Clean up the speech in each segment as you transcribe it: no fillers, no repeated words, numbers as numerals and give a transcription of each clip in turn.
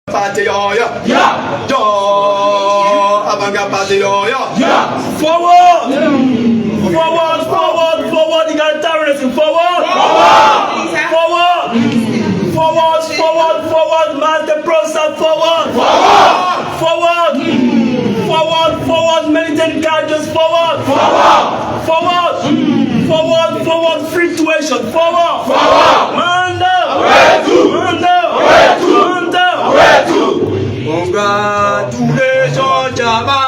Party, yo, yo. Yeah. Yo, avant party, yo, yo. Yeah. Forward. Forward, forward, forward. You got terrorism. Forward. Forward. Forward. Forward, forward, forward. Master PROSA, forward. Forward. Forward. Forward, forward. Militant guardians, forward. Forward. Forward. Forward, forward. Free tuition, forward. Forward. Man down. Away to. Man down. Away to. Man down. Away to. Congratulations, Jama.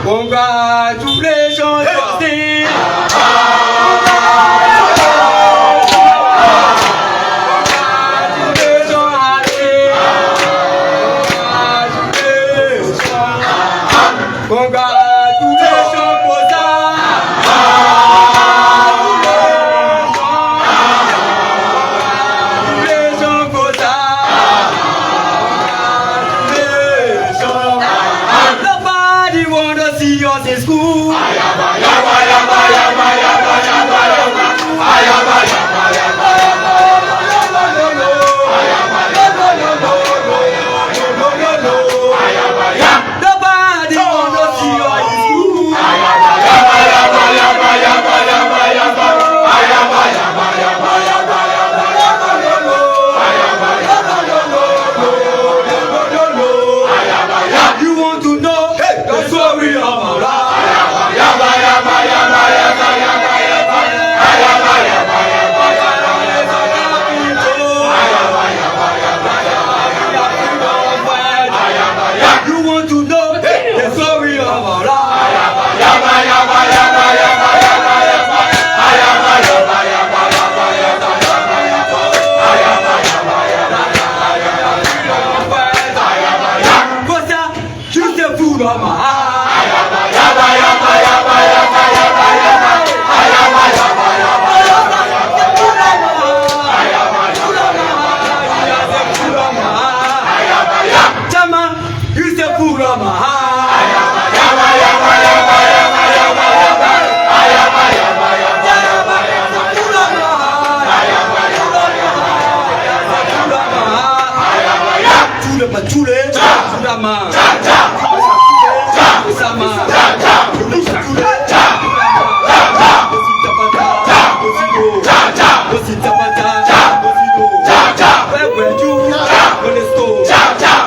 Congratulations, Justin. Congratulations, Ali. Congratulations. Congratulations, PROSA. Congratulations, PROSA. Congratulations. Nobody wanna see us in school. Nobody wanna see us in school. You want to know the story of our life? You want to know the story of our life? PROSA, you the food of my heart. Jama, you the food of my heart.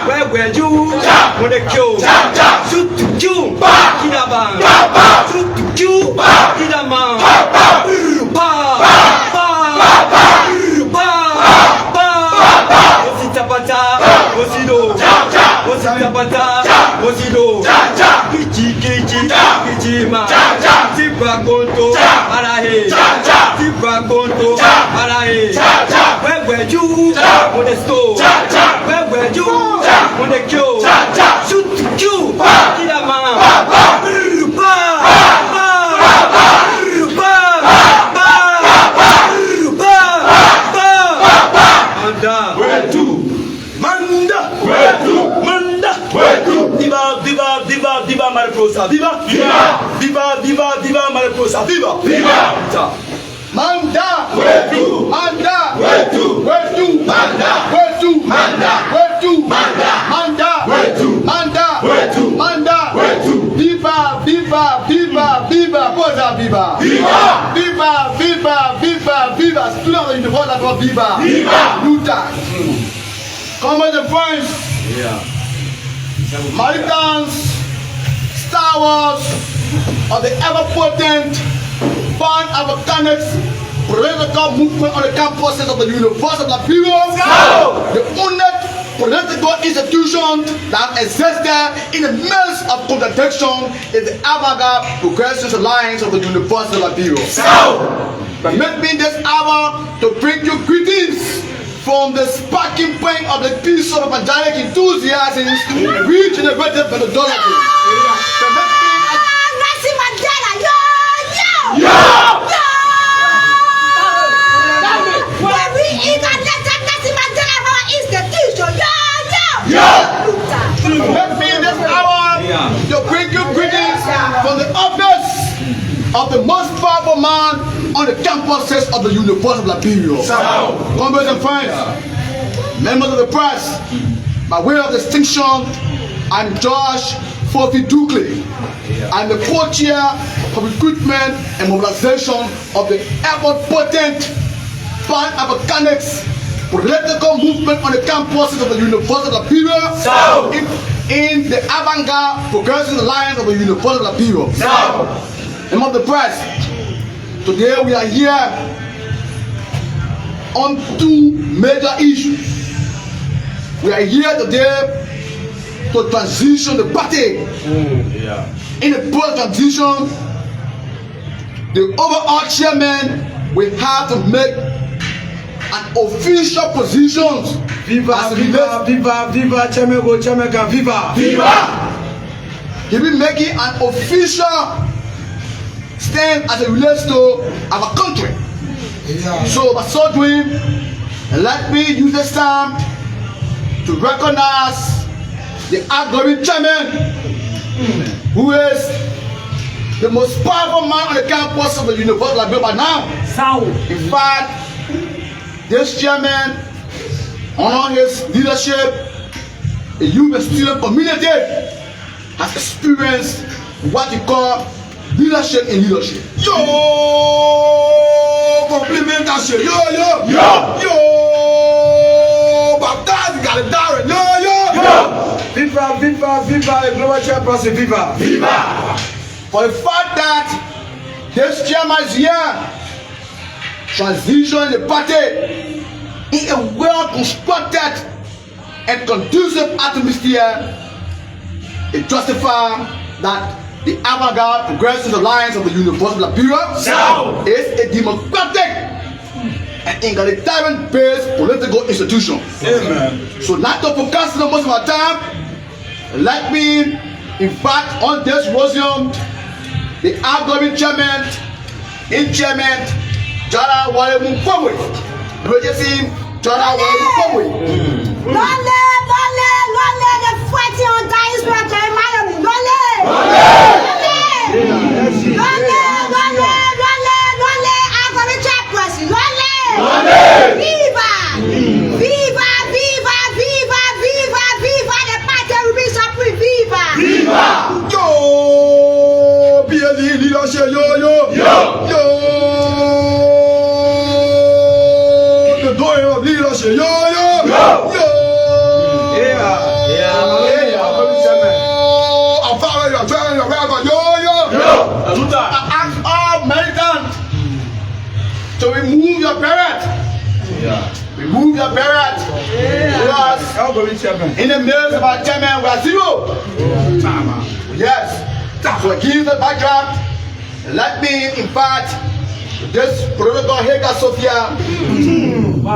Where were you when they killed? Shoot to you, Kinaban. Shoot to you, Kinaman. Where were you when they stole? Where were you when they killed? Shoot to you, Kinaman. Viva PROSA, viva! Viva! Viva, viva, viva PROSA, viva! Viva! Manda! Where to? Manda! Where to? Where to? Manda! Where to? Manda! Where to? Manda! Manda! Where to? Manda! Where to? Manda! Where to? Viva! Viva! Viva! Viva! PROSA, viva! Viva! Viva! Viva! Viva! Viva! Students in the world that were viva! Viva! Luther! Comment de France! Yeah. Maritans, Star Wars, or the ever-potent Pan-Africanist political movement on the campuses of the University of Liberia, the UNET political institution that existed in the midst of contradiction is the avant-garde Progressive Alliance of the University of Liberia. Permit me this hour to bring you greetings from the sparking point of the peace of evangelic enthusiasm regenerated methodology. Permit me Let me in this hour to bring you greetings from the office of the most powerful man on the campuses of the University of Liberia. Comrades and friends, members of the press, by way of distinction, I'm Josh Fofi Dukley. I'm the co-chair for recruitment and mobilization of the ever-potent Pan-Africanics political movement on the campuses of the University of Liberia in the avant-garde Progressive Alliance of the University of Liberia. Members of the press, today we are here on two major issues. We are here today to transition the party. In the post-transition, the overall chairman will have to make an official position. Viva, viva, viva, viva, chairman go, chairman can viva. Viva! He will be making an official stand as it relates to our country. So by so doing, let me use this time to recognize the outgoing chairman, who is the most powerful man on the campus of the University of Liberia by now. In fact, this chairman, on his leadership, the youth and student community has experienced what we call leadership in leadership. Yo! Complimentation! Yo! Baptiste, got it down! Yo! Viva, viva, viva, the global chairperson, viva. Viva! For the fact that this chairman is here, transition the party in a well-constructed and conducive atmosphere, it justifies that the avant-garde Progressive Alliance of the University of Liberia is a democratic and egalitarian-based political institution. Amen. So not to procrastinate most of our time, let me invite on this symposium the outgoing chairman, chairman, Jara Walemu Kwame. Emergency Jara Walemu Kwame. Lole, the fighting on dying spirit of Miami. Lole, I'm going to check person. Lole, viva, viva, viva, viva, viva, viva, the party will be supreme. Viva, Viva! Yo! PLD leadership, yo! The doing of leadership, yo! I'm following you, I'm trying to rap, yo! I ask all militants to remove your beret. Remove your beret. Because in the midst of our chairman, we are zero. Yes. So against the backdrop, let me invite this political Hega Sophia,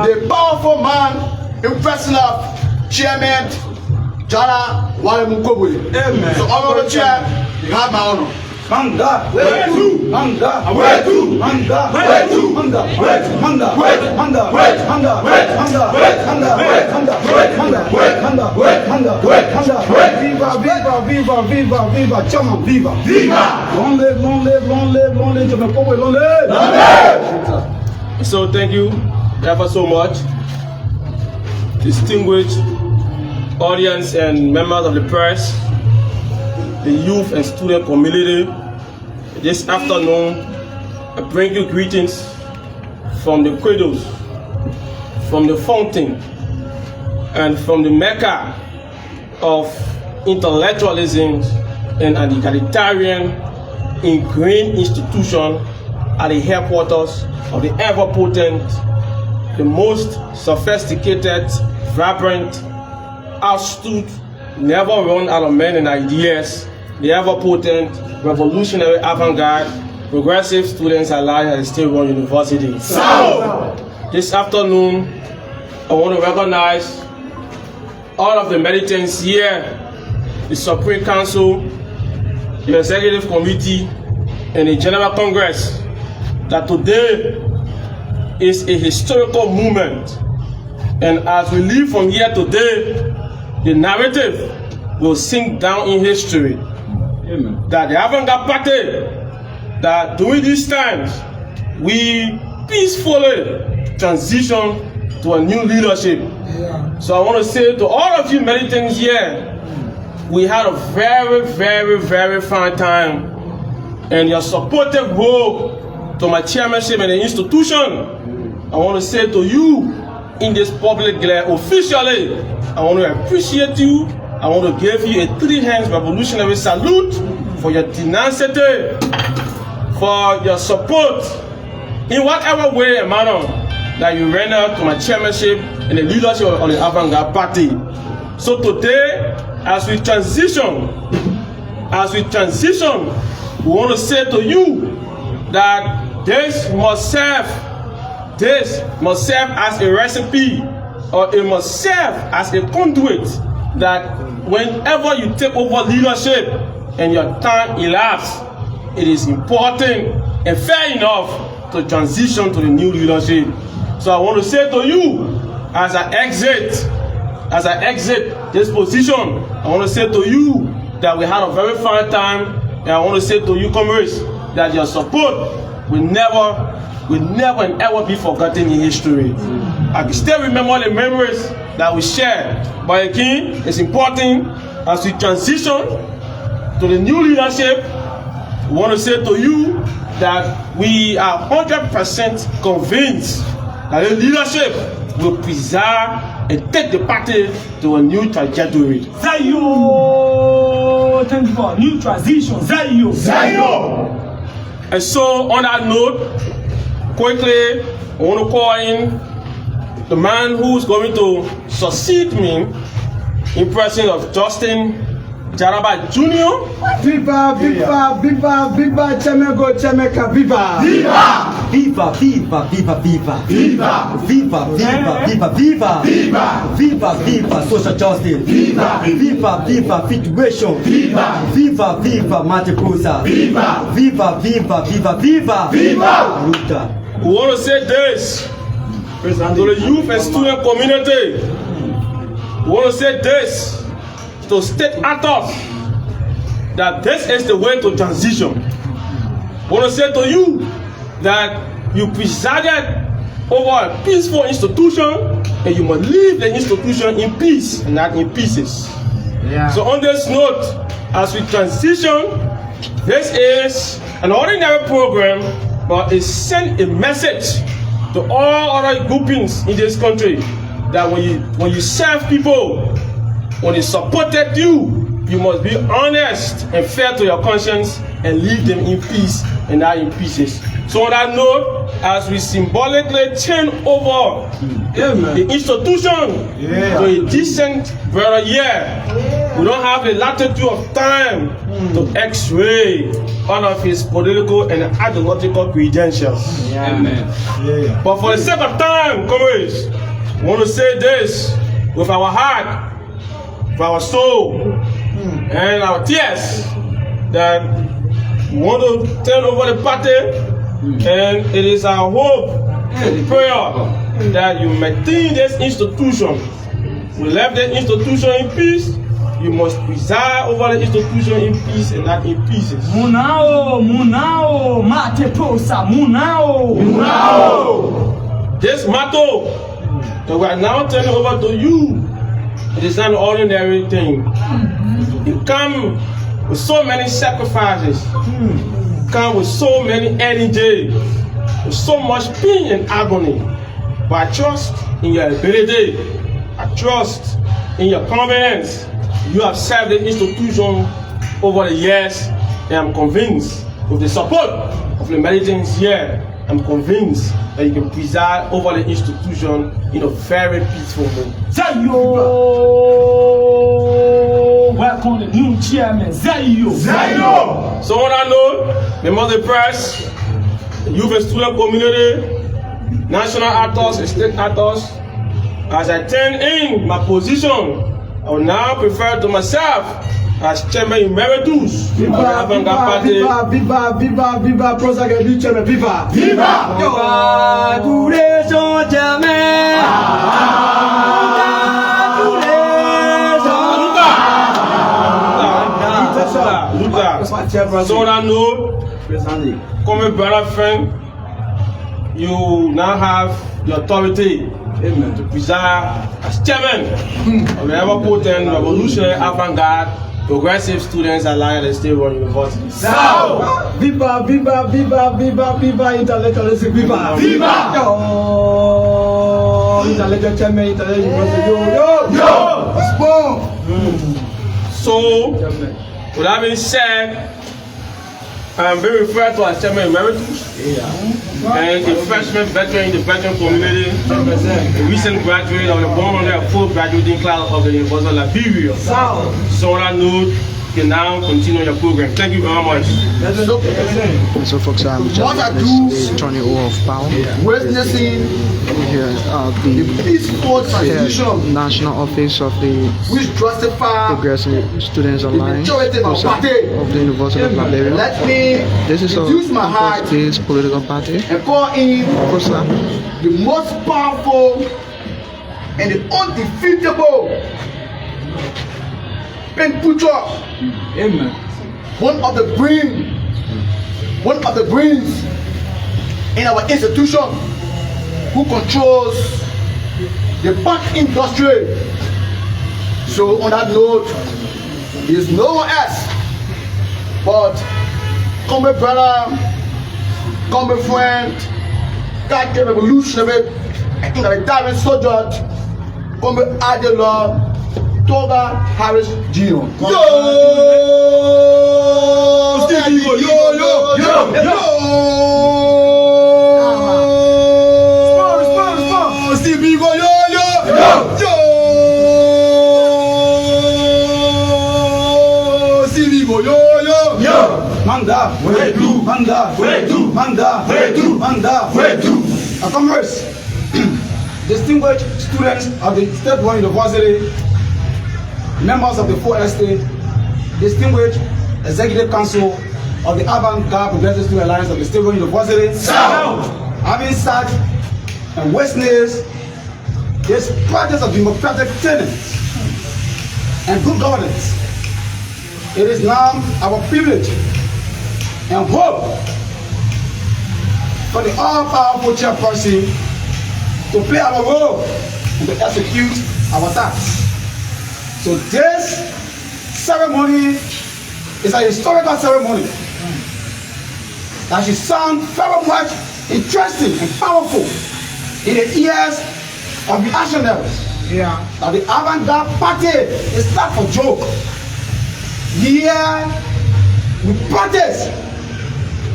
the powerful man in person of Chairman Jara Walemu Kwame. So honorable chair, you have my honor. Manga, where to? Manga, where to? Manga, where to? Manga, where to? Manga, where to? Manga, where to? Manga, where to? Manga, where to? Manga, where to? Manga, where to? Manga, where to? Manga, where to? Manga, where to? Manga, where to? Viva, viva, viva, viva, viva, chairman, viva, Viva! Long live, long live, long live, long live, Chairman Kwame, long live. So thank you ever so much, distinguished audience and members of the press, the youth and student community. This afternoon, I bring you greetings from the cradles, from the fountain, and from the Mecca of intellectualism and an egalitarian ingrained institution at the headquarters of the ever-potent, the most sophisticated, vibrant, outstood, never run out of men and ideas, the ever-potent, revolutionary avant-garde, progressive students alliance at the State Run University. This afternoon, I want to recognize all of the militants here, the Supreme Council, the Executive Committee, and the General Congress, that today is a historical moment. And as we leave from here today, the narrative will sink down in history. Amen. That the avant-garde party, that during these times, we peacefully transition to a new leadership. Yeah. So I want to say to all of you militants here, we had a very, very, very fine time. And your supportive role to my chairmanship and the institution, I want to say to you in this public glare officially, I want to appreciate you. I want to give you a 3-hands revolutionary salute for your tenacity, for your support in whatever way and manner that you render to my chairmanship and the leadership of the avant-garde party. So today, as we transition, we want to say to you that this must serve as a recipe, or it must serve as a conduit, that whenever you take over leadership and your time elapses, it is important and fair enough to transition to the new leadership. So I want to say to you, as I exit this position, I want to say to you that we had a very fine time, and I want to say to you, comrades, that your support will never and ever be forgotten in history. I can still remember the memories that we shared. But again, it's important as we transition to the new leadership, we want to say to you that we are 100% convinced that the leadership will preserve and take the party to a new trajectory. Zayo! Thank you for a new transition. Zayo! Zayo! And so, on that note, quickly, I want to call in the man who's going to succeed me in presence of Justin Jaraba Jr. Viva, viva, viva, viva, Chemego, Chemeka, viva! Viva! Viva, viva, viva, viva! Viva! Viva, viva, viva, viva! Viva! Viva, viva, social justice! Viva! Viva, viva, situation! Viva! Viva, viva, PROSA! Viva! Viva, viva, viva, viva! Viva! Ruta. We want to say this to the youth and student community. We want to say this to state actors, that this is the way to transition. I want to say to you that you presided over a peaceful institution, and you must leave the institution in peace and not in pieces. Yeah. So on this note, as we transition, this is an ordinary program, but it sends a message to all other groupings in this country that when you serve people, when they supported you, you must be honest and fair to your conscience and leave them in peace and not in pieces. So on that note, as we symbolically turn over the institution to a decent brother here, we don't have the latitude of time to x-ray all of his political and ideological credentials. Amen. But for the sake of time, comrades, we want to say this with our heart, with our soul, and our tears, that we want to turn over the party, and it is our hope and prayer that you maintain this institution. We left the institution in peace. You must preside over the institution in peace and not in pieces. Munao, Munao, Mate PROSA, Munao, Munao. This motto that we are now turning over to you, it is not an ordinary thing. It comes with so many sacrifices. It comes with so many energy, with so much pain and agony. But I trust in your ability. I trust in your confidence. You have served the institution over the years, and I'm convinced with the support of the militants here, I'm convinced that you can preside over the institution in a very peaceful way. Zayo! Welcome the new chairman, Zayo! Zayo! So on that note, members of the press, the youth and student community, national actors and state actors, as I turn in my position, I will now prefer to myself as chairman emeritus of the Avant-Garde Party. Viva, PROSA new chairman, viva! Viva! Congratulations, chairman! So on that note, come a brother friend, you now have the authority to preside as chairman of the ever-potent revolutionary avant-garde progressive students alliance at State University. Sao! Viva, intellectualism, viva! Viva! Yo! Intellectual chairman, intellectual university, yo! Spoon! So, with that being said, I'm being referred to as chairman emeritus, and a freshman veteran in the veteran community, a recent graduate of the 104 graduating class of the University of Liberia. So on that note, you can now continue your program. Thank you very much. So folks, I'm What I just do- turning over of power Witnessing here at the the peaceful transition national office of the which justify Progressive Students Alliance majority of our PROSA, party. of the University of Liberia. Let me This is use my heart this political party, and call in PROSA, the most powerful and the undefeatable pen pusher. Amen. One of the brains in our institution who controls the bank industry. So on that note, there is no one else but come a brother, come a friend, that the revolutionary, I think the diamond soldier, come a Adela, Toga Harris Jr. Yo! Stevie, yo! Respond! Stevie, yo! Stevie, yo! Manda, where do? Manda, where do? Manda, where do? Manda, where do? Comrades, distinguished students of the State One University, members of the 4 Estate, distinguished Executive Council of the Avant-Garde Progressive Student Alliance of the State One University, having sat and witnessed this practice of democratic tenets and good governance. It is now our privilege and hope for the all-powerful chairperson to play our role and to execute our tasks. So this ceremony is a historical ceremony that should sound very much interesting and powerful in the ears of the actionaries. That the Avant-Garde Party is not for joke. Here we practice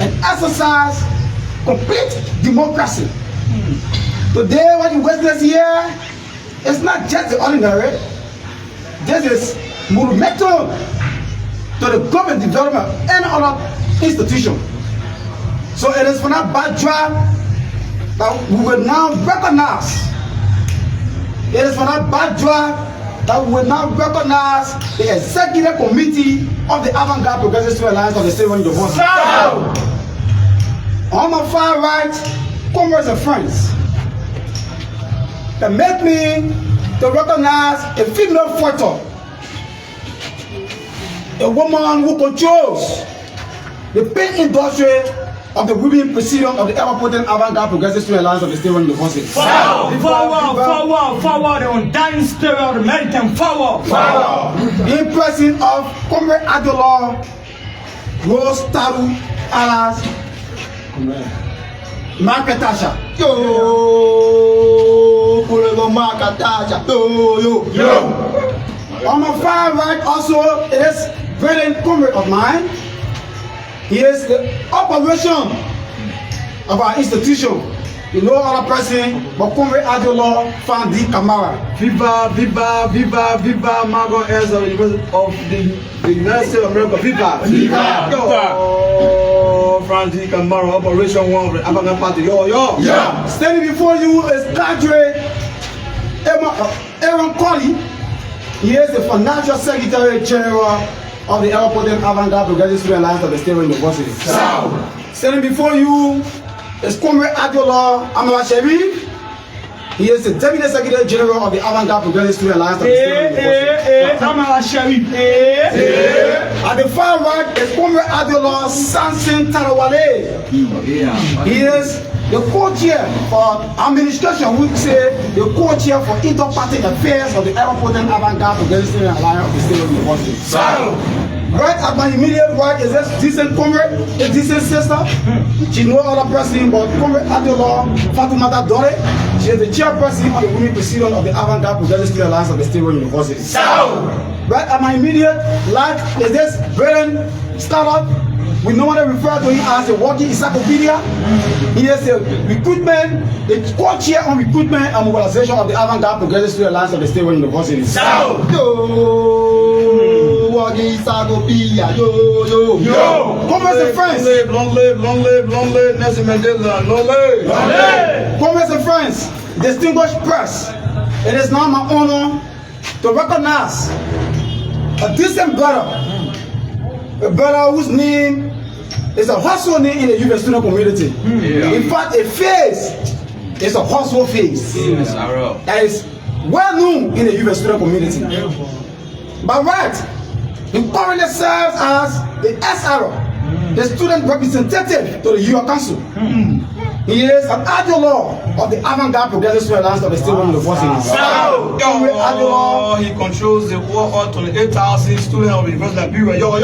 and exercise complete democracy. Today what you witness here is not just the ordinary. This is monumental to the government development and other institution. So it is for that backdrop that we will now recognize. It is for that backdrop that we will now recognize the executive committee of the Avant-Garde Progressive Student Alliance of the State University. On my far right, comrades and friends, permit me to recognize a female fighter, a woman who controls the paint industry of the women presidium of the ever-potent Avant-Garde Progressive Student Alliance of the State University. Forward, the undying spirit of the American forward. In person of Comrade Adola Rose Taru alias Marketasha. Yo! On my far right also is brilliant comrade of mine. He is the operation of our institution. You know other person, but Comrade Adeola Fandi Kamara. Viva, viva, viva, viva, Margot Heirs of the United States of America. Viva, viva, yo. Francis Kamara, Operation 1 of the African Party. Yo, yo. Yeah. Standing before you is Cadre Aaron Colley. He is the Financial Secretary General of the Airport Avant-Garde Progressive Student Alliance of the State University. Standing before you is Comrade Adeola Amara Sherif. He is the Deputy Secretary General of the Avant-Garde Progressive Student Alliance of the State University. Amara Sherif. At the far right is Comrade Adeola Samson Tarawale. He is the co-chair for administration, we say the co-chair for inter-party affairs of the Airport Avant-Garde Progressive Student Alliance of the State University. Right at my immediate right is this decent comrade, a decent sister. She knows other person, but Comrade Adeola Fatoumata Dore. She is the chairperson of the Women President of the Avant-Garde Progressive Student Alliance of the State University. Right at my immediate right is this Braden startup. We normally refer to him as the working encyclopedia. He is the recruitment, the co-chair on recruitment and mobilization of the Avant-Garde Progressive Student Alliance of the State University. Working encyclopedia, yo. Comrades and friends. Long live Nelson Mandela. Long live. Comrades and friends, distinguished press, it is now my honor to recognize a decent brother, a brother whose name is a household name in the youth and student community. In fact, a face is a household face that is well known in the youth and student community. But right, he currently serves as the SRO, the student representative to the UR Council. He is an Adeola of the Avant-Garde Progressive Student Alliance of the State University. He controls the over 28,000 students of the University of Liberia. Yo.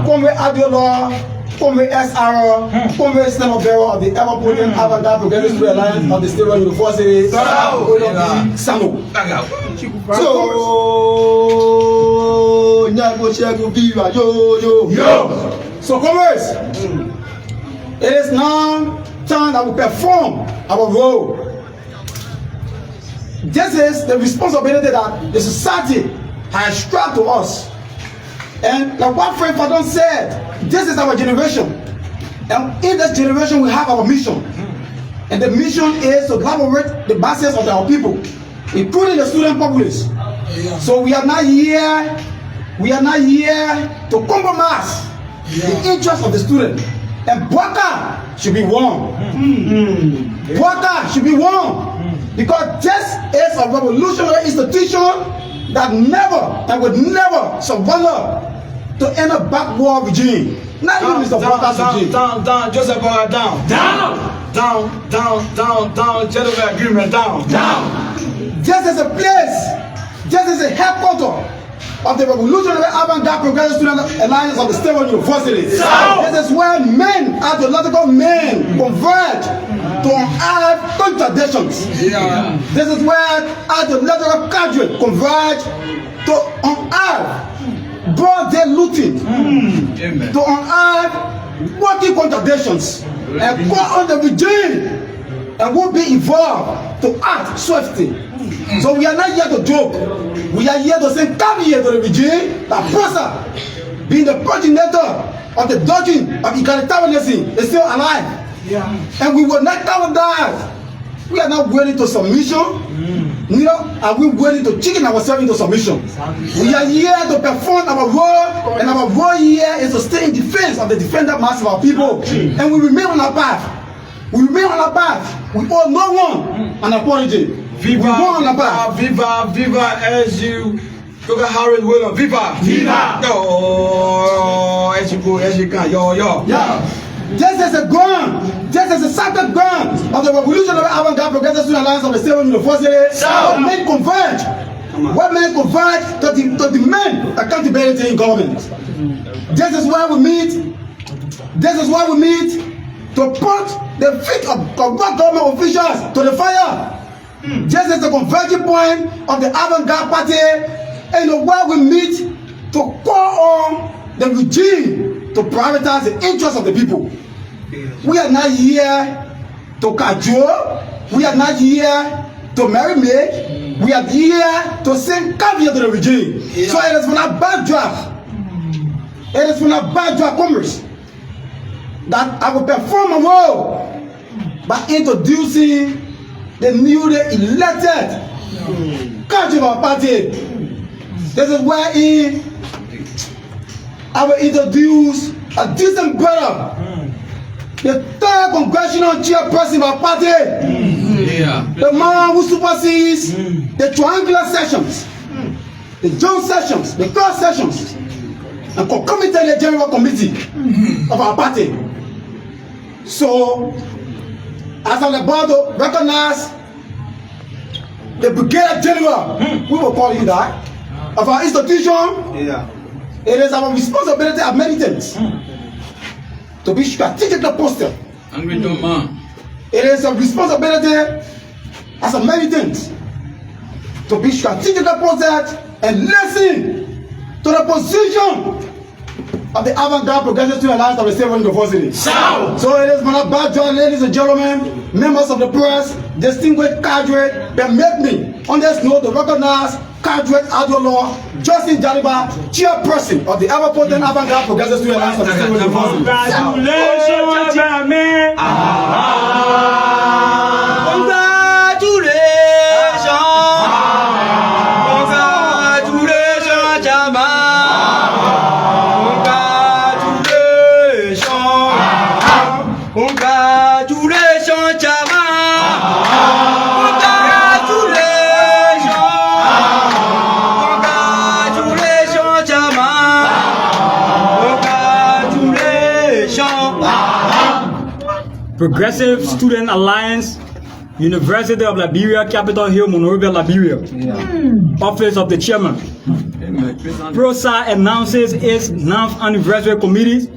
Comrade Adeola, Comrade SRO, Comrade Stem of Bearer of the ever-potent Avant-Garde Progressive Student Alliance of the State University. So comrades, it is now time that we perform our role. This is the responsibility that the society has strapped to us. And like what friend Fadon said, this is our generation. And in this generation we have our mission. And the mission is to collaborate the masses of our people, including the student populace. So we are not here to compromise the interests of the student. And Bwaka should be won. Bwaka should be won. Because this is a revolutionary institution that never and would never surrender to any backward regime. Not even Mr. Bwaka's regime. Down, Joseph Bwaka, down, gentlemen agreement, down. Just as a place, just as a headquarters of the revolutionary Avant-Garde Progressive Student Alliance of the State University. This is where men, ideological men, converge to unearth contradictions. This is where ideological cadres converge to unearth broad-day looting, to unearth working contradictions, and call on the regime and will be involved to act swiftly. So we are not here to joke. We are here to say, come here to the regime that PROSA, being the progenitor of the doctrine of egalitarianism, is still alive. And we will not cover that. We are not willing to submission. Neither are we willing to chicken ourselves into submission. We are here to perform our role, and our role here is to stay in defense of the defender mass of our people. And we remain on our path. We remain on our path. We owe no one an apology. Viva, as you Coca Harris William, viva! Yo, as you go, as you can, yo. Just as a ground, just as a sacred ground of the revolutionary Avant-Garde Progressive Student Alliance of the State University, what men converge to demand accountability in government. This is why we meet. To put the feet of corrupt government officials to the fire. Just as the converging point of the Avant-Garde Party, and where we meet to call on the regime to prioritize the interests of the people. We are not here to cajole. We are not here to merry-make. We are here to send caviar to the regime. So it is from a bad job. It is from a bad job, commerce, that I will perform a role by introducing the newly elected country of our party. This is where I will introduce a decent brother, the third congressional chairperson of our party, the man who supersedes the triangular sessions, the joint sessions, the third sessions, and concomitantly the general committee of our party. So, as I'm about to recognize the Brigadier General, we will call you that, of our institution, it is our responsibility as militants to be strategically posted. It is a responsibility as a militant to be strategically posted and listen to the position of the avant-garde Progressive Student Alliance of the State University. So it is my bad job, ladies and gentlemen, members of the press, distinguished cadre, that make me on this note to recognize cadre Adolo, Justin Jaliba, chairperson of the ever-potent avant-garde Progressive Student Alliance of the State University. Congratulations, man. Progressive Student Alliance, University of Liberia, Capitol Hill, Monrovia, Liberia. Office of the Chairman. PROSA announces its 9th anniversary committee,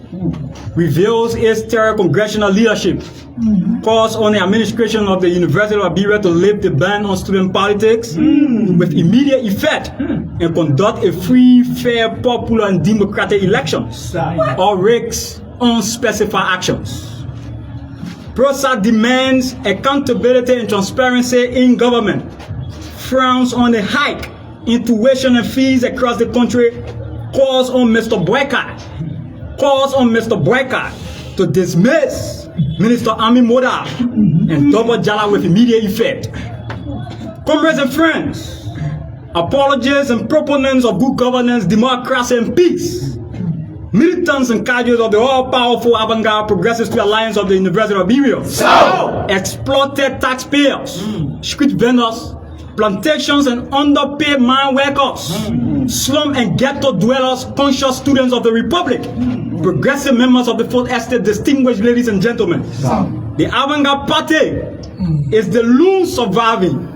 reveals its third congressional leadership, calls on the administration of the University of Liberia to lift the ban on student politics with immediate effect and conduct a free, fair, popular, and democratic elections, or risks unspecified actions. PROSA demands accountability and transparency in government, frowns on the hike in tuition and fees across the country, calls on Mr. Boycott to dismiss Minister Ami Moda and double Jala with immediate effect. Comrades and friends, apologists and proponents of good governance, democracy, and peace, militants and cadres of the all-powerful avant-garde Progressive Student Alliance of the University of Liberia, exploited taxpayers, street vendors, plantations and underpaid mine workers, slum and ghetto dwellers, conscious students of the Republic, progressive members of the Fourth Estate, distinguished ladies and gentlemen. The avant-garde party is the lone surviving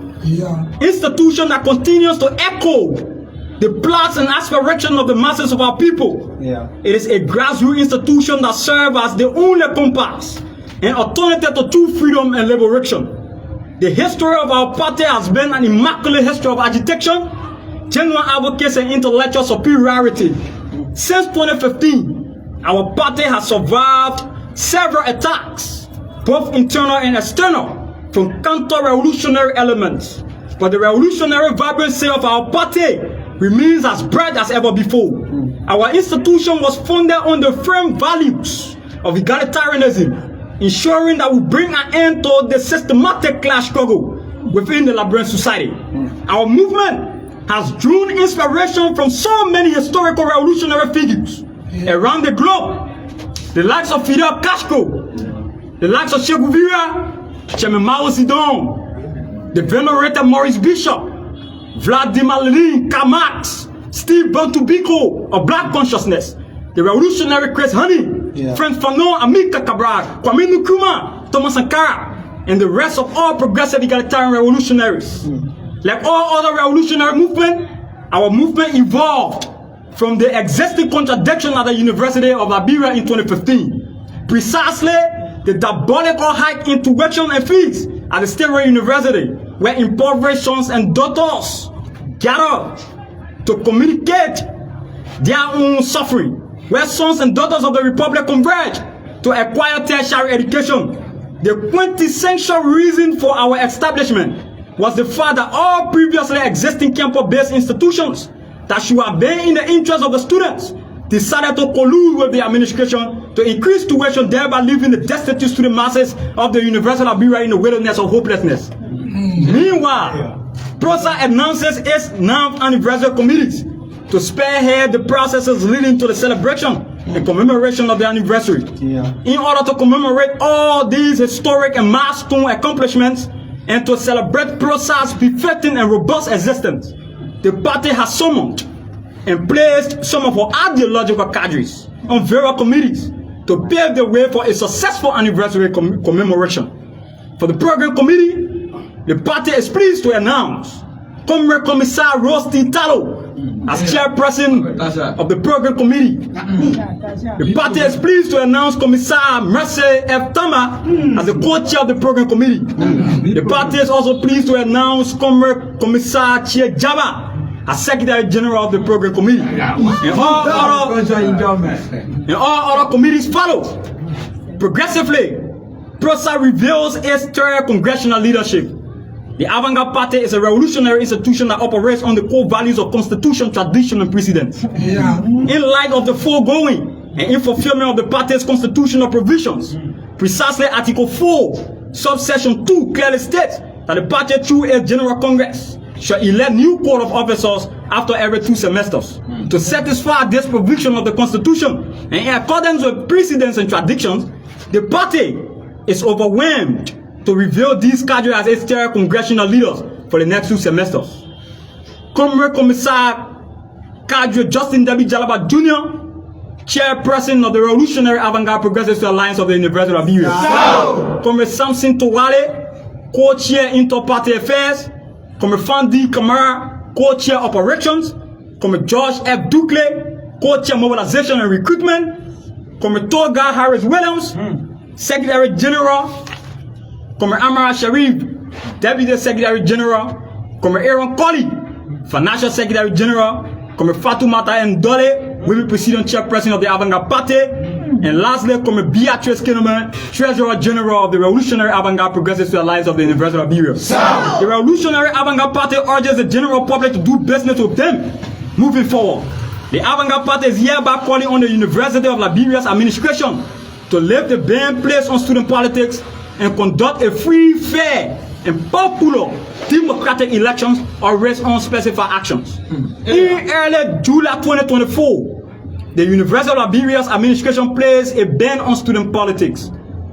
institution that continues to echo the plots and aspirations of the masses of our people. It is a grassroots institution that serves as the only compass and alternative to true freedom and liberation. The history of our party has been an immaculate history of agitation, genuine advocacy, and intellectual superiority. Since 2015, our party has survived several attacks, both internal and external, from counter-revolutionary elements. But the revolutionary vibrancy of our party remains as bright as ever before. Our institution was founded on the firm values of egalitarianism, ensuring that we bring an end to the systematic class struggle within the Liberian society. Our movement has drawn inspiration from so many historical revolutionary figures around the globe, the likes of Fidel Castro, the likes of Che Guevara, Chairman Mao Zedong, the venerated Maurice Bishop, Vladimir Lenin, Karl Marx, Steve Bantu Biko of Black Consciousness, the revolutionary Chris Honey, Frank Fanon, Amilcar Cabral, Kwame Nkrumah, Thomas Sankara, and the rest of all progressive egalitarian revolutionaries. Like all other revolutionary movements, our movement evolved from the existing contradiction at the University of Liberia in 2015. Precisely the diabolical hike in tuition and fees at the State University, where impoverished sons and daughters gather to communicate their own suffering, where sons and daughters of the Republic converge to acquire tertiary education. The quintessential reason for our establishment was the fact that all previously existing campus-based institutions that should have been in the interest of the students decided to collude with the administration to increase tuition, thereby leaving the destitute student masses of the University of Liberia in the wilderness of hopelessness. Meanwhile, PROSA announces its 9th anniversary committees to spearhead the processes leading to the celebration and commemoration of the anniversary. In order to commemorate all these historic and milestone accomplishments and to celebrate PROSA's befitting and robust existence, the party has summoned and placed some of our ideological cadres on various committees to pave the way for a successful anniversary commemoration. For the program committee, the party is pleased to announce Comrade Commissar Rosti Talo as chairperson of the program committee. The party is pleased to announce Commissar Mercy F. Tama as the co-chair of the program committee. The party is also pleased to announce Comrade Commissar Chie Jama as Secretary General of the Program Committee. And all other committees follow. Progressively, PROSA reveals its third congressional leadership. The Avant-Garde Party is a revolutionary institution that operates on the core values of constitution, tradition, and precedent. In light of the foregoing, and in fulfillment of the party's constitutional provisions, precisely Article 4, subsection 2 clearly states that the party through its General Congress shall elect new court of officers after every 2 semesters. To satisfy this provision of the Constitution, and in accordance with precedents and traditions, the party is overwhelmed to reveal these cadres as its third congressional leaders for the next 2 semesters. Comrade Commissar Cadre Justin W. Jalaba Jr., chairperson of the Revolutionary Avant-Garde Progressive Alliance of the University of Liberia. Comrade Samson Towale, co-chair Inter-Party Affairs. Comrade Fandi Kamara, co-chair Operations. Comrade George F. Dukley, co-chair Mobilization and Recruitment. Comrade Toga Harris Williams, Secretary General. Comrade Amara Sharif, Deputy Secretary General. Comrade Aaron Colley, Financial Secretary General. Comrade Fatoumata Ndole, Women President Chairperson of the Avant-Garde Party. And lastly, Comrade Beatrice Kinnaman, Treasurer General of the Revolutionary Avant-Garde Progressive Alliance of the University of Liberia. The Revolutionary Avant-Garde Party urges the general public to do business with them moving forward. The Avant-Garde Party is hereby calling on the University of Liberia's administration to lift the ban placed on student politics and conduct a free, fair, and popular democratic elections or raise unspecified actions. In early July 2024, the University of Liberia's administration placed a ban on student politics,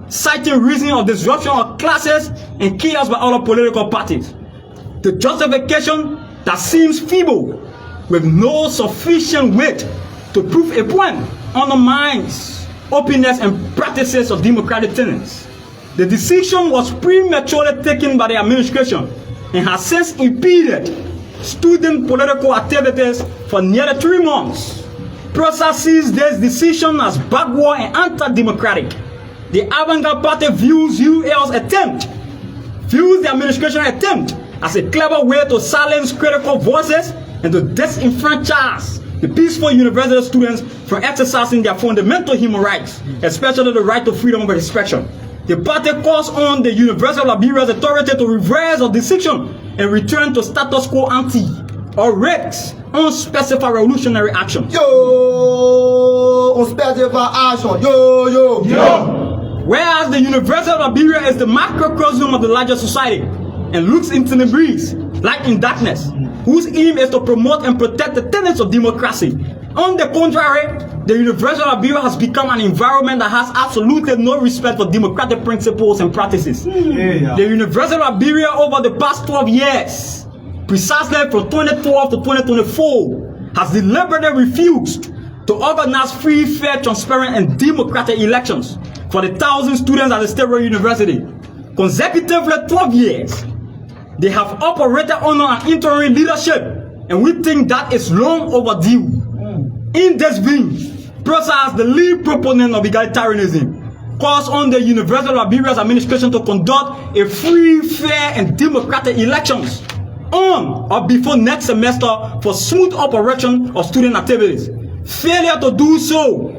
citing reason of disruption of classes and chaos by other political parties. The justification that seems feeble, with no sufficient weight to prove a point, undermines openness and practices of democratic tenets. The decision was prematurely taken by the administration and has since impeded student political activities for nearly 3 months. PROSA sees this decision as backward and anti-democratic. The Avant-Garde Party views the administration attempt as a clever way to silence critical voices and to disenfranchise the peaceful university students from exercising their fundamental human rights, especially the right to freedom of expression. The party calls on the University of Liberia's authority to reverse the decision and return to status quo ante or REX, unspecified revolutionary action. Unspecified action. Whereas the University of Liberia is the microcosm of the larger society and looks into the breeze, light in darkness, whose aim is to promote and protect the tenets of democracy. On the contrary, the University of Liberia has become an environment that has absolutely no respect for democratic principles and practices. The University of Liberia over the past 12 years, precisely from 2012 to 2024, has deliberately refused to organize free, fair, transparent, and democratic elections for the 1,000 students at the State Road University. Consecutively 12 years, they have operated under an interim leadership, and we think that is long overdue. In this vein, PROSA, as the lead proponent of egalitarianism, calls on the University of Liberia's administration to conduct a free, fair, and democratic elections on or before next semester for smooth operation of student activities. Failure to do so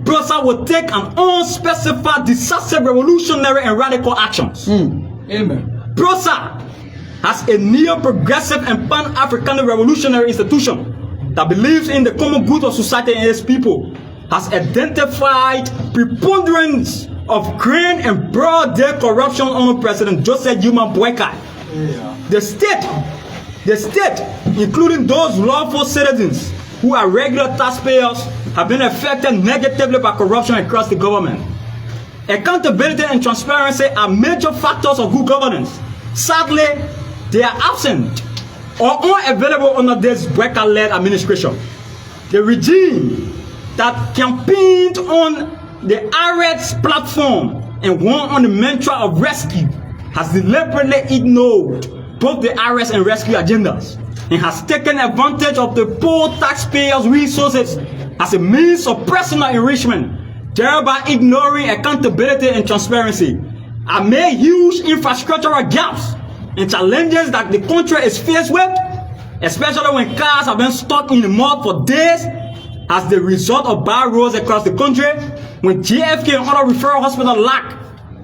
PROSA will take an unspecified, decisive, revolutionary, and radical actions. Amen. PROSA as a neo-progressive and pan-African revolutionary institution that believes in the common good of society and its people, has identified preponderance of grand and broad-day corruption under President Joseph Yuma Boakai. The state, including those lawful citizens who are regular taxpayers, have been affected negatively by corruption across the government. Accountability and transparency are major factors of good governance. Sadly, they are absent or unavailable under this Boakai-led administration. The regime that campaigned on the Arred's platform and won on the mantra of rescue has deliberately ignored both the arrest and rescue agendas and has taken advantage of the poor taxpayers' resources as a means of personal enrichment, thereby ignoring accountability and transparency, amid huge infrastructural gaps and challenges that the country is faced with, especially when cars have been stuck in the mud for days as the result of bad roads across the country, when JFK and other referral hospitals lack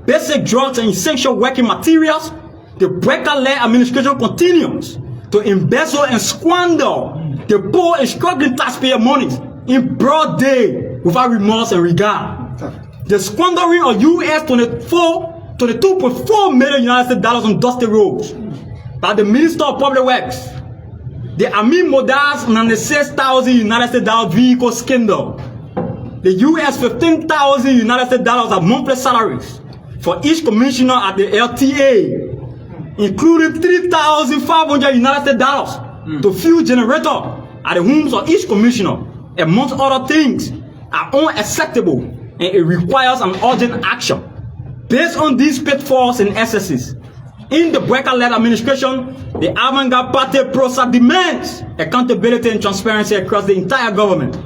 basic drugs and essential working materials. The Boakai-led administration continues to embezzle and squander the poor and struggling taxpayer monies in broad day without remorse and regard. The squandering of US $22.4 million on dusty roads by the Minister of Public Works, the Amin Modar's $96,000 vehicle scandal, the US $15,000 of monthly salaries for each commissioner at the LTA, including $3,500 to fuel generator at the homes of each commissioner, amongst other things, are unacceptable, and it requires an urgent action. Based on these pitfalls and excesses, in the Boakai-led administration, the Avant-Garde Party PROSA demands accountability and transparency across the entire government.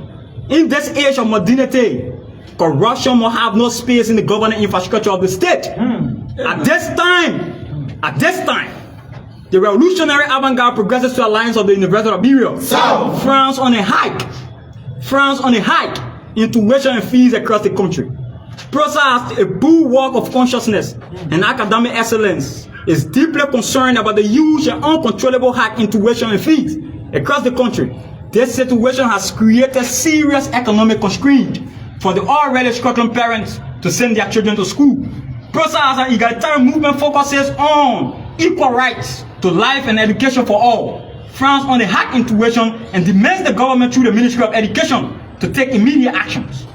In this age of modernity, corruption must have no space in the governing infrastructure of the state. At this time, the revolutionary avant-garde Progressive Alliance of the University of Liberia frowns on a hike in tuition and fees across the country. PROSA, as a bulwark of consciousness and academic excellence, is deeply concerned about the huge and uncontrollable hike in tuition and fees across the country. This situation has created serious economic constraint for the already struggling parents to send their children to school. PROSA as an egalitarian movement focuses on equal rights to life and education for all, frowns on the hike in tuition, and demands the government through the Ministry of Education to take immediate actions.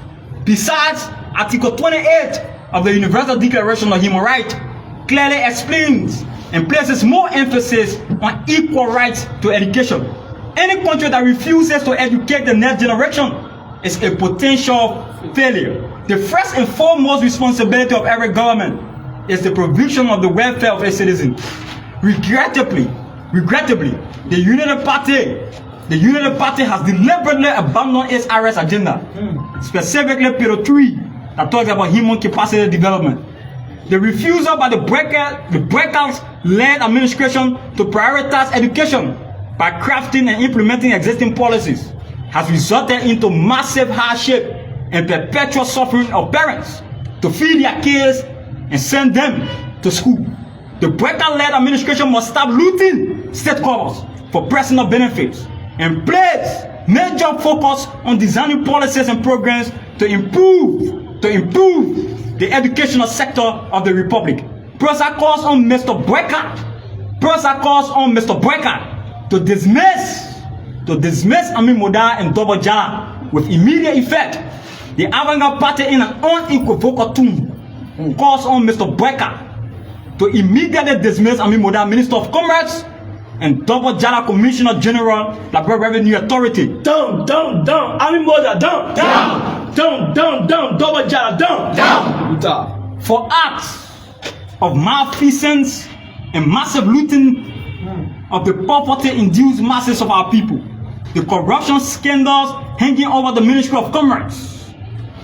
Besides, Article 28 of the Universal Declaration of Human Rights clearly explains and places more emphasis on equal rights to education. Any country that refuses to educate the next generation is a potential failure. The first and foremost responsibility of every government is the provision of the welfare of its citizens. Regrettably, the United Party has deliberately abandoned its arrest agenda, specifically Pillar 3, that talks about human capacity development. The refusal by the Boakai-led administration to prioritize education by crafting and implementing existing policies has resulted into massive hardship and perpetual suffering of parents to feed their kids and send them to school. The Boakai-led administration must stop looting state coffers for personal benefits and place major focus on designing policies and programs to improve the educational sector of the Republic. PROSA calls on Mr. Boakai to dismiss Amin Modar and Double Jala with immediate effect. The Avant-Garde Party, in an unequivocal tone, calls on Mr. Boakai to immediately dismiss Amin Modar, Minister of Commerce, and Double Jala Commissioner General, Liberia Revenue Authority. Down. Amin Modar, down. Double Jala, down. For acts of malfeasance and massive looting of the poverty-induced masses of our people. The corruption scandals hanging over the Ministry of Commerce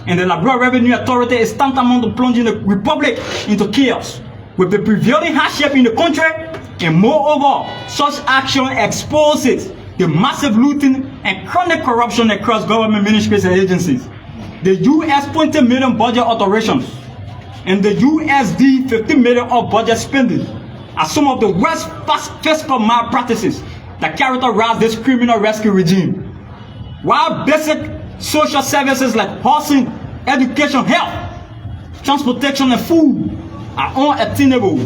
and the Liberia Revenue Authority is tantamount to plunging the Republic into chaos with the prevailing hardship in the country, and moreover, such action exposes the massive looting and chronic corruption across government ministries and agencies. the US 20 million budget alterations and the USD 15 million of budget spending are some of the worst fiscal malpractices that characterize this criminal rescue regime. While basic social services like housing, education, health, transportation, and food are unattainable,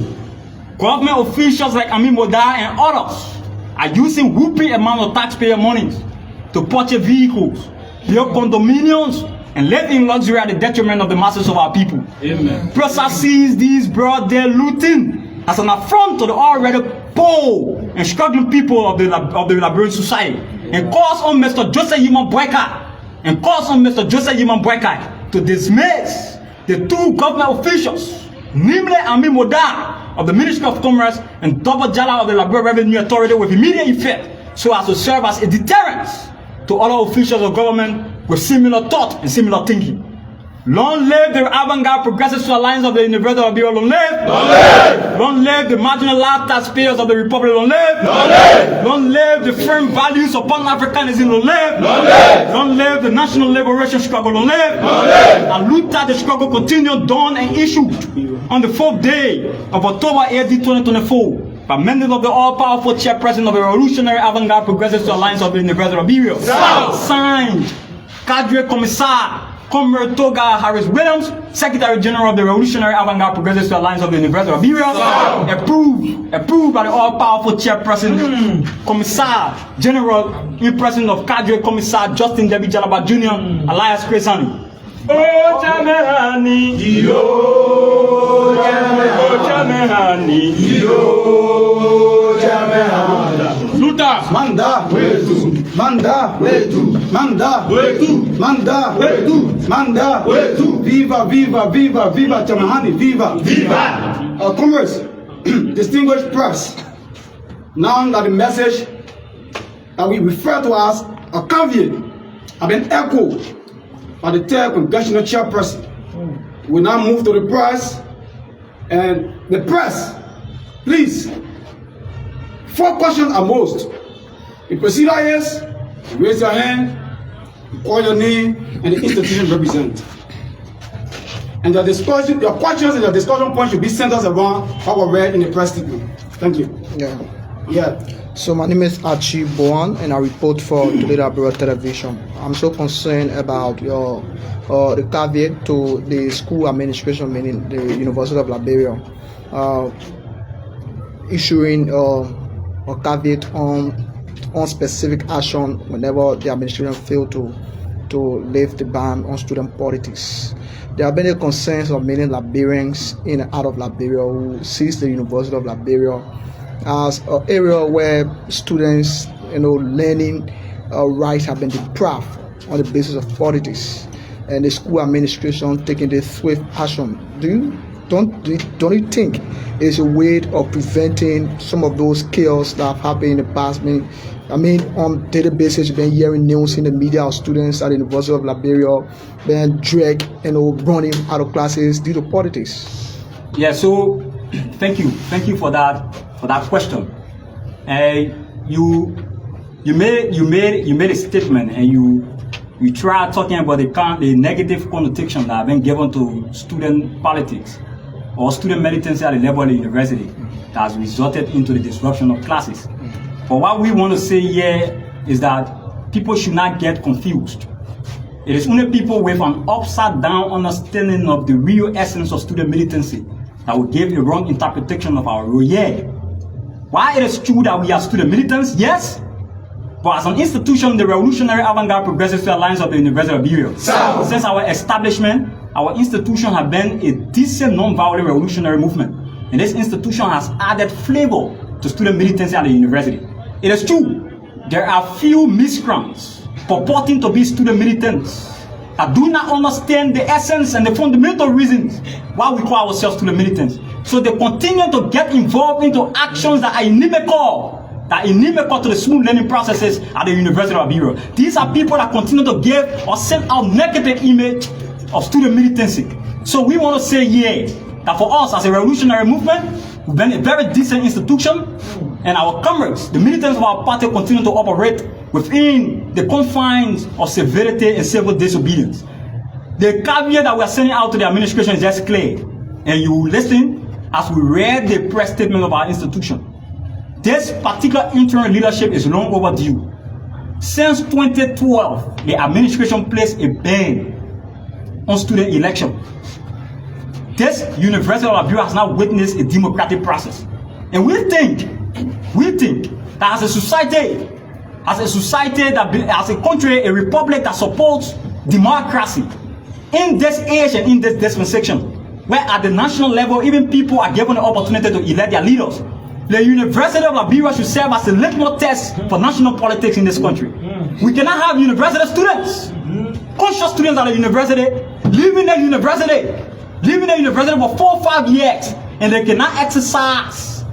government officials like Amin Modar and others are using whooping amount of taxpayer money to purchase vehicles, build condominiums, and live in luxury at the detriment of the masses of our people. Amen. PROSA sees these broad-day looting as an affront to the already poor and struggling people of the Liberian society, and calls on Mr. Joseph Yiman Boykai to dismiss the two government officials, namely Amin Modar of the Ministry of Commerce and Double Jala of the Liberia Revenue Authority, with immediate effect, so as to serve as a deterrent to other officials of government with similar thought and similar thinking. Long live the avant-garde progressive alliance of the University of Liberia. Long live! Long live! Long live the marginalized taxpayers of the Republic. Long live! Long live! Long live the firm values of Pan-Africanism. Long live! Long live! Long live the national liberation struggle. Long live! Long live! And Luther, the struggle continued, dawned and issued on the 4th day of October AD 2024 by mandate of the all-powerful chairperson of the Revolutionary Avant-Garde Progressive Alliance of the University of Liberia. Signed, Cadre Commissar Comrade Toga Harris Williams, Secretary General of the Revolutionary Avant-Garde Progressive Alliance of the University of Liberia. Approved by the all-powerful chairperson, Commissar General in President of Cadre Commissar Justin Debbie Jalaba Jr., Elias Kresani. Oh, Jamehani, oh, Jamehani, oh, Jamehani. Luta, manda, wetu, manda, wetu, manda, wetu, manda, wetu, manda, wetu. Viva, viva, viva, viva, Jamehani, viva, viva. Comrades, distinguished press, now that the message that we refer to as a caveat have been echoed by the third congressional chairperson, we now move to the press. And the press, please, 4 questions at most. The procedure is, you raise your hand, you call your name, and the institution represent. And your questions and your discussion points should be centered around what was read in the press statement. Thank you. Yeah. So my name is Archie Boan, and I report for Today Liberia Television. I'm so concerned about the caveat to the school administration, meaning the University of Liberia, issuing a caveat on specific action whenever the administration failed to lift the ban on student politics. There have been concerns of many Liberians in and out of Liberia who sees the University of Liberia as an area where students, learning rights have been deprived on the basis of politics, and the school administration taking this swift action. Don't you think it's a way of preventing some of those chaos that have happened in the past? I mean, on daily basis, you've been hearing news in the media of students at the University of Liberia being dragged, running out of classes due to politics. Yeah. So, thank you for that question. You made a statement, and you tried talking about the negative connotation that have been given to student politics or student militancy at the level of the university that has resulted into the disruption of classes. But what we want to say here is that people should not get confused. It is only people with an upside down understanding of the real essence of student militancy that will give a wrong interpretation of our role here. While it is true that we are student militants, yes, but as an institution, the Revolutionary Avant-Garde Progressive Alliance of the University of Liberia, since our establishment, our institution has been a decent non-violent revolutionary movement. And this institution has added flavor to student militancy at the university. It is true, there are few miscreants purporting to be student militants that do not understand the essence and the fundamental reasons why we call ourselves student militants. So they continue to get involved into actions that are inimical to the smooth learning processes at the University of Liberia. These are people that continue to give or send out negative image of student militancy. So we want to say here that for us as a revolutionary movement, we've been a very decent institution, and our comrades, the militants of our party, continue to operate within the confines of civility and civil disobedience. The caveat that we are sending out to the administration is just clear. And you will listen as we read the press statement of our institution. This particular interim leadership is long overdue. Since 2012, the administration placed a ban on student election. This University of Liberia has now witnessed a democratic process. And we think that as a society, as a country, a republic that supports democracy, in this age and in this dispensation, where at the national level, even people are given the opportunity to elect their leaders, the University of Liberia should serve as a litmus test for national politics in this country. We cannot have university students, conscious students at the university, leaving the university for 4 or 5 years, and they cannot exercise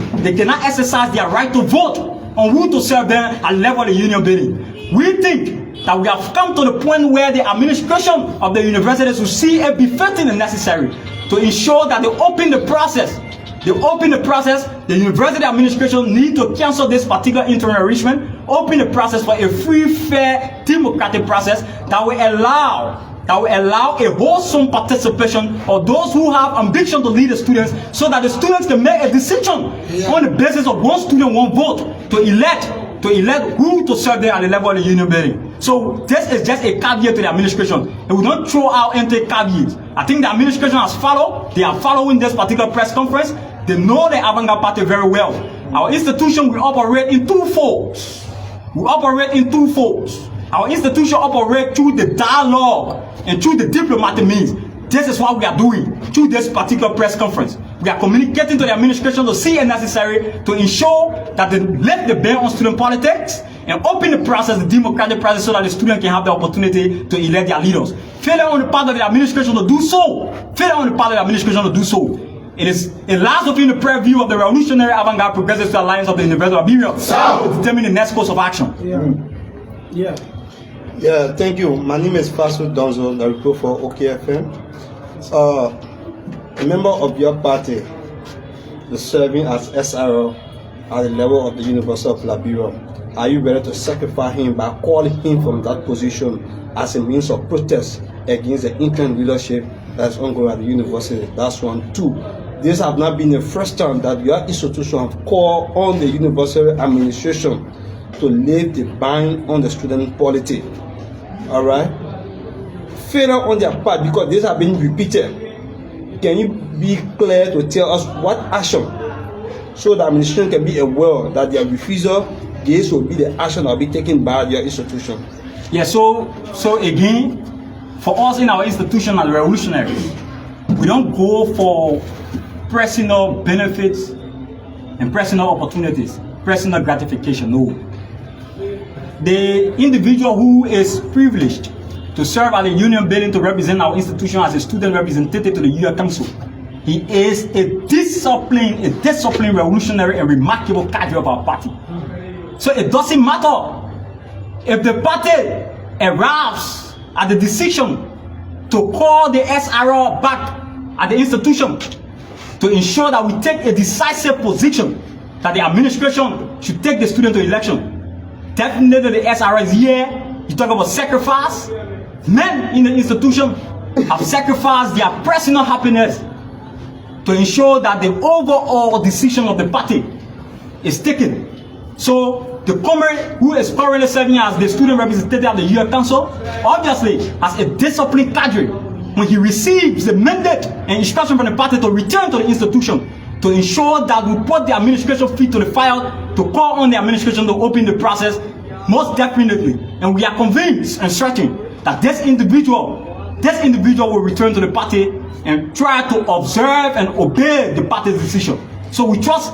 their right to vote on who to serve them at the level of the union building. We think that we have come to the point where the administration of the universities will see it befitting and necessary to ensure that they open the process. The university administration need to cancel this particular interim arrangement, open the process for a free, fair, democratic process that will allow a wholesome participation of those who have ambition to lead the students, so that the students can make a decision on the basis of one student, one vote to elect who to serve them at the level of the union building. So this is just a caveat to the administration. And we don't throw out empty caveats. I think the administration has followed. They are following this particular press conference. They know the Avant-Garde Party very well. Our institution will operate in two folds. Our institution operates through the dialogue and through the diplomatic means. This is what we are doing through this particular press conference. We are communicating to the administration to see it necessary to ensure that they lift the ban on student politics and open the process, the democratic process, so that the student can have the opportunity to elect their leaders. Failure on the part of the administration to do so, it lies within the purview of the Revolutionary Avant-Garde Progressive Alliance of the University of Liberia to determine the next course of action. Yeah, thank you. My name is Fasu Donzo, the report for OKFM. A member of your party is serving as SRO at the level of the University of Liberia. Are you ready to sacrifice him by calling him from that position as a means of protest against the interim leadership that's ongoing at the university? That's one. Two, this has not been the first time that your institution have called on the university administration to lift the ban on the student polity. All right, failure on their part, because this have been repeated. Can you be clear to tell us what action, so the administration can be aware that their refusal, this will be the action that will be taken by your institution? Yeah. So again, for us in our institution as revolutionaries, we don't go for personal benefits and personal opportunities, personal gratification. No. The individual who is privileged to serve at the union building to represent our institution as a student representative to the Union Council, he is a disciplined revolutionary and remarkable cadre of our party. So it doesn't matter if the party arrives at the decision to call the SRO back at the institution to ensure that we take a decisive position that the administration should take the student to election. Definitely the SRO is here. You talk about sacrifice. Men in the institution have sacrificed their personal happiness to ensure that the overall decision of the party is taken. So the comrade who is currently serving as the student representative of the Union Council, obviously as a disciplined cadre, when he receives the mandate and instruction from the party to return to the institution to ensure that we put the administration feet to the fire, to call on the administration to open the process, most definitely. And we are convinced and certain that this individual will return to the party and try to observe and obey the party's decision. So we trust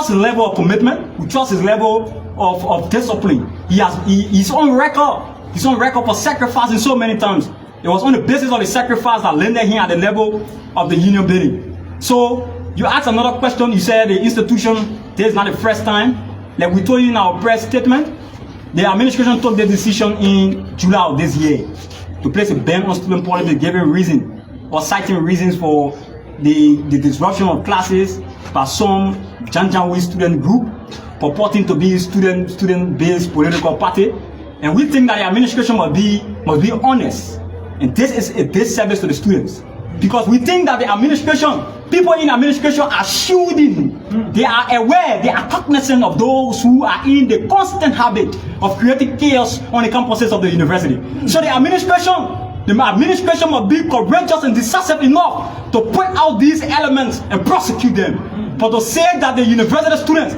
his level of commitment, we trust his level of discipline. He's on record for sacrificing so many times. It was on the basis of the sacrifice that landed him at the level of the union building. So you asked another question. You said the institution, this is not the first time. Like we told you in our press statement, the administration took the decision in July of this year to place a ban on student politics, giving reason or citing reasons for the disruption of classes by some Janjaweed student group purporting to be student-based political party. And we think that the administration must be honest And this is a disservice to the students. Because we think that the administration, people in administration are shielding. They are aware, they are cognizant of those who are in the constant habit of creating chaos on the campuses of the university. So the administration must be courageous and decisive enough to point out these elements and prosecute them. But to say that the university students,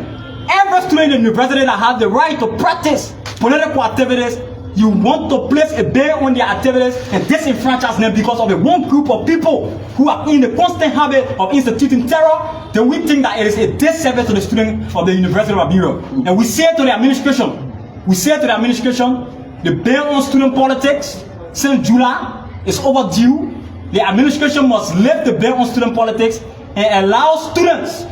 every student in the university that has the right to practice political activities, you want to place a ban on their activities and disenfranchise them because of the one group of people who are in the constant habit of instituting terror, then we think that it is a disservice to the students of the University of Liberia. And we say to the administration, the ban on student politics since July is overdue. The administration must lift the ban on student politics and allow students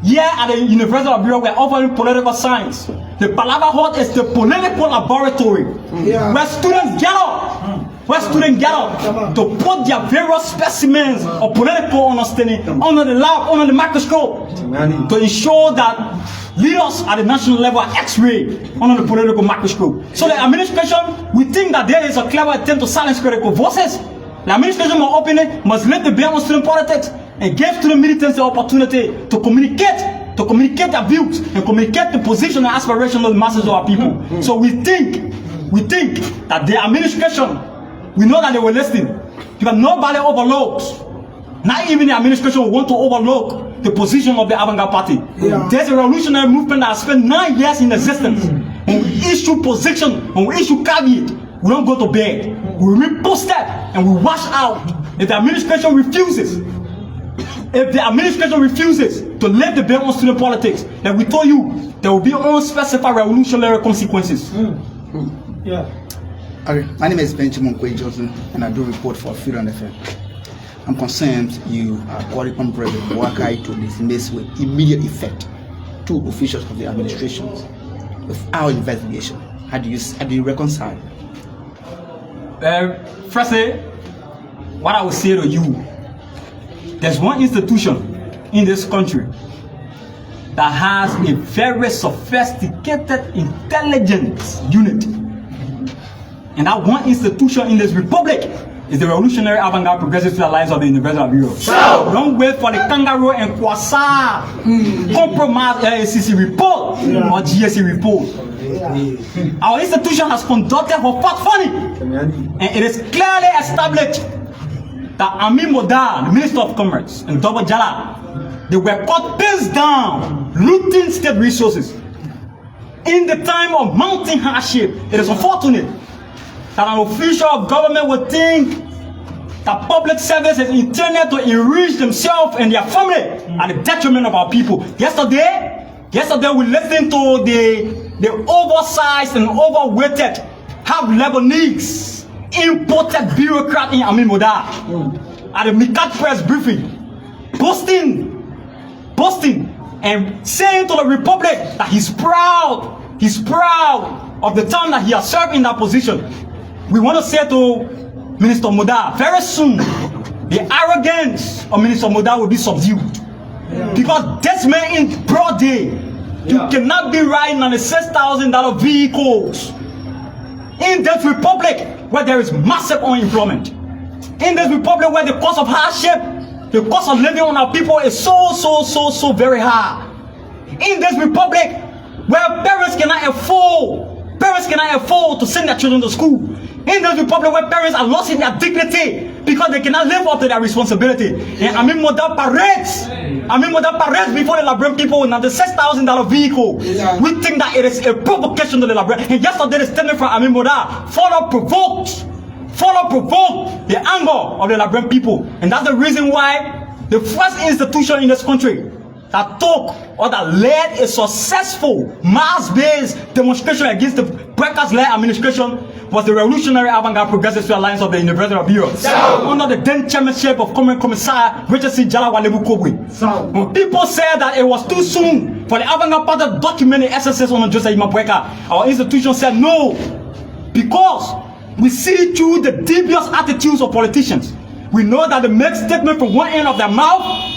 here at the University of Liberia, we're offering political science. The Palava Hall is the political laboratory where students gather to put their various specimens of political understanding under the lab, under the microscope, to ensure that leaders at the national level are x-rayed under the political microscope. So the administration, we think that there is a clever attempt to silence critical voices. The administration must lift the ban on student politics and give student militants the opportunity to communicate their views and communicate the position and aspiration of the masses of our people. So we think that the administration, we know that they were listening, because nobody overlooks, not even the administration will want to overlook the position of the avant-garde party. There's a revolutionary movement that has spent 9 years in existence. When we issue position, when we issue caveat, we don't go to bed. We repost that and we wash out. If the administration refuses, to lift the ban on student politics, then we told you there will be unspecified revolutionary consequences. Okay, my name is Benjamin Kwei Johnson, and I do report for Freedom FM. I'm concerned you are calling on President Wakai to dismiss with immediate effect 2 officials of the administration of our investigation. How do you reconcile? Firstly, what I will say to you, there's one institution in this country that has a very sophisticated intelligence unit. And that one institution in this republic is the Revolutionary Avant-Garde Progressive Student Alliance of the University of Europe. So, don't wait for the kangaroo and croissant compromise LACC report or GSC report. Our institution has conducted for fact-finding, and it is clearly established that Amin Modar, the Minister of Commerce, and Double Jala, they were caught pins down, looting state resources. In the time of mounting hardship, it is unfortunate that an official of government would think that public service is intended to enrich themselves and their family at the detriment of our people. Yesterday we listened to the oversized and overweighted half Lebanese imported bureaucrat in Amin Modar at the Mikat press briefing, boasting and saying to the republic that he's proud of the time that he has served in that position. We want to say to Minister Modar, very soon the arrogance of Minister Modar will be subdued. Because this man in broad day, you cannot be riding on the $6,000 vehicles in this republic where there is massive unemployment, in this republic where the cost of hardship, the cost of living on our people is so very high, in this republic where parents cannot afford to send their children to school, in this republic where parents are losing their dignity because they cannot live up to their responsibility. And Amin Modar parades before the Liberian people in the $6,000 vehicle. We think that it is a provocation to the Liberian. And yesterday the statement from Amin Modar further provoked the anger of the Liberian people. And that's the reason why the first institution in this country that took or that led a successful mass-based demonstration against the breakers-led administration was the Revolutionary Avant-Garde Progressive Student Alliance of the University of Europe, under the then chairmanship of Common Commissar Richard C. Jalawalebu Kobwe. When people said that it was too soon for the Avant-Garde Party to document the SSS on Joseph Imabweka, our institution said no, because we see through the dubious attitudes of politicians. We know that they make statements from one end of their mouth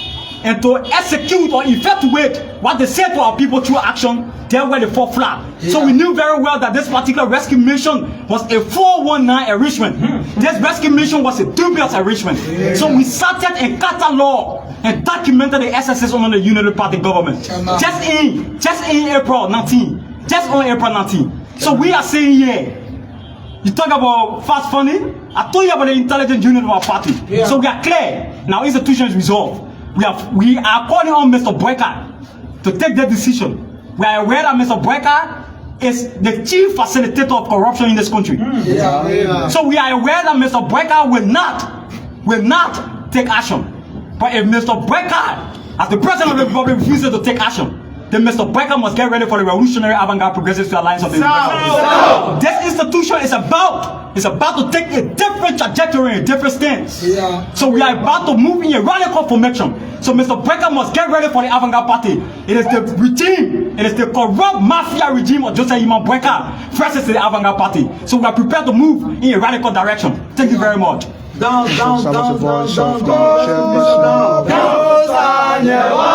and to execute or effectuate what they said to our people through action, they were the fall flat. So we knew very well that this particular rescue mission was a 419 arrangement. This rescue mission was a dubious arrangement. So we started and cataloged and documented the SSS under the Unity Party government. Just in April 19. Just on April 19. So we are saying here, you talk about fast funding, I told you about the intelligence unit of our party. So we are clear. Now institution is resolved. We are calling on Mr. Boyka to take that decision. We are aware that Mr. Boyka is the chief facilitator of corruption in this country. So we are aware that Mr. Boyka will not take action. But if Mr. Boyka, as the president of the republic, refuses to take action, then Mr. Boyka must get ready for the revolutionary avant-garde progressive alliance of the United. This institution is about to take a different trajectory, a different stance. So we are about to move in a radical formation. So Mr. Boyka must get ready for the avant-garde party. It is the regime, it is the corrupt mafia regime of Joseph Iman Boyka versus the avant-garde party. So we are prepared to move in a radical direction. Thank you very much. Down. Never.